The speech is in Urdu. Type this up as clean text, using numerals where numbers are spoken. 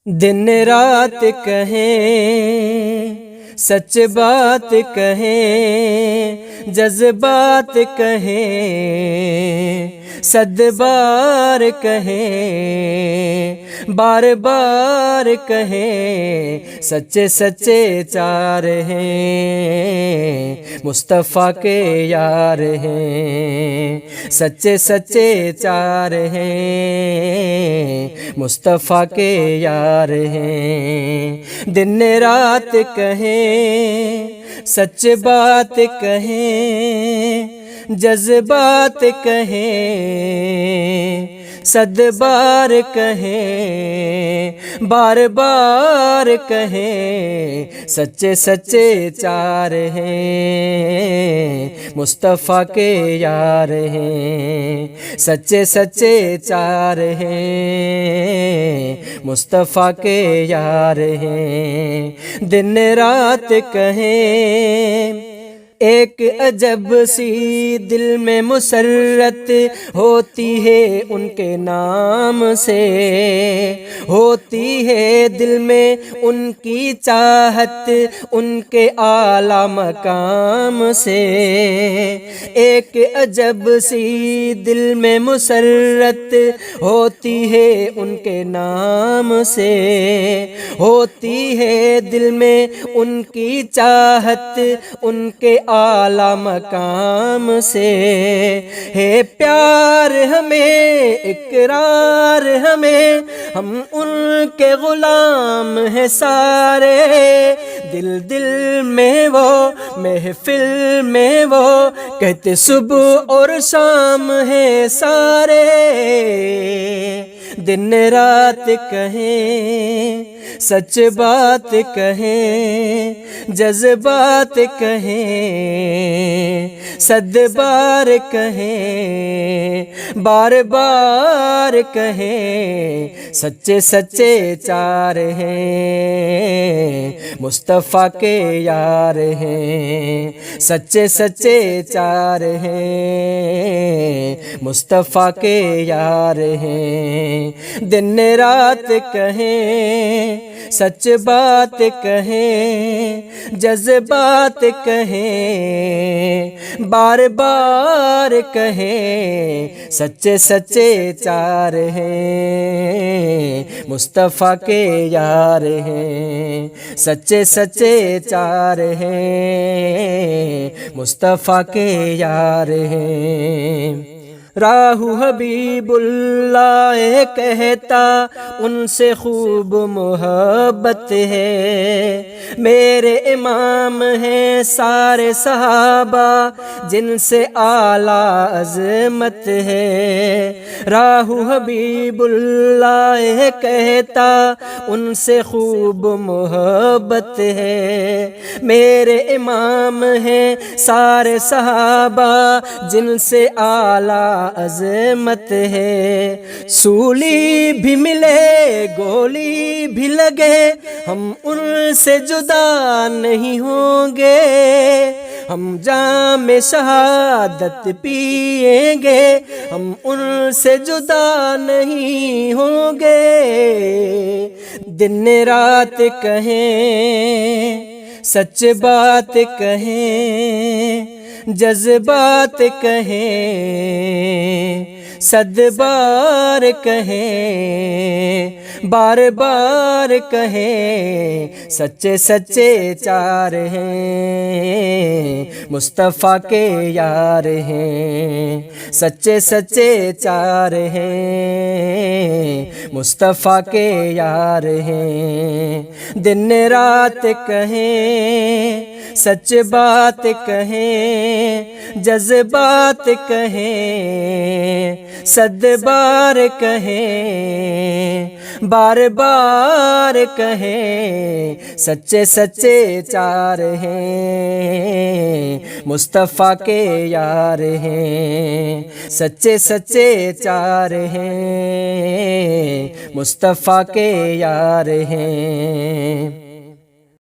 دن رات کہیں، سچ بات کہیں، جذبات کہیں، صد بار کہیں، بار بار کہیں، سچے سچے چار ہیں، مصطفیٰ کے یار ہیں، سچے سچے چار ہیں، مصطفیٰ کے یار ہیں۔ دن رات کہیں، سچ بات کہیں، جذبات کہیں، صد بار کہیں، بار بار کہیں، سچے سچے چار ہیں، مصطفیٰ کے یار ہیں، سچے سچے چار ہیں، مصطفیٰ کے یار ہیں۔ دن رات کہیں، ایک عجب سی دل میں مسرت ہوتی ہے ان کے نام سے، ہوتی ہے دل میں ان کی چاہت ان کے اعلیٰ مقام سے۔ ایک عجب سی دل میں مسرت ہوتی ہے ان کے نام سے، ہوتی ہے دل میں ان کی چاہت ان کے اعلیٰ مقام سے۔ ہے پیار ہمیں، اقرار ہمیں، ہم ان کے غلام ہیں سارے، دل دل میں وہ، محفل میں وہ، کہتے صبح اور شام ہیں سارے۔ دن رات کہیں، سچ بات کہیں، جذبات کہیں، صد بار کہیں، بار بار کہیں، سچے سچے چار ہیں، مصطفیٰ کے یار ہیں، سچے سچے چار ہیں، مصطفیٰ کے یار ہیں۔ دن رات کہیں، سچ بات کہیں، جذبات کہیں، بار بار کہیں، سچے سچے چار ہیں، مصطفیٰ کے یار ہیں، سچے سچے چار ہیں، مصطفیٰ کے یار ہیں۔ راہو حبیب اللہ کہتا ان سے خوب محبت ہے، میرے امام ہیں سارے صحابہ جن سے اعلیٰ عظمت ہے۔ راہو حبیب اللہ کہتا ان سے خوب محبت ہے، میرے امام ہیں سارے صحابہ جن سے اعلیٰ عظمت ہے۔ سولی بھی ملے، گولی بھی لگے، ہم ان سے جدا نہیں ہوں گے، ہم جام شہادت پئیں گے، ہم ان سے جدا نہیں ہوں گے۔ دن رات کہیں، سچ بات کہیں، جذبات کہیں، صد بار کہیں، بار بار کہیں، سچے سچے چار ہیں، مصطفیٰ کے یار ہیں، سچے سچے چار ہیں، مصطفیٰ کے یار ہیں۔ دن رات کہیں، سچ بات کہیں، جذبات کہیں، صد بار کہیں، بار بار کہیں، سچے سچے چار ہیں، مصطفیٰ کے یار ہیں، سچے سچے چار ہیں، مصطفیٰ کے یار ہیں۔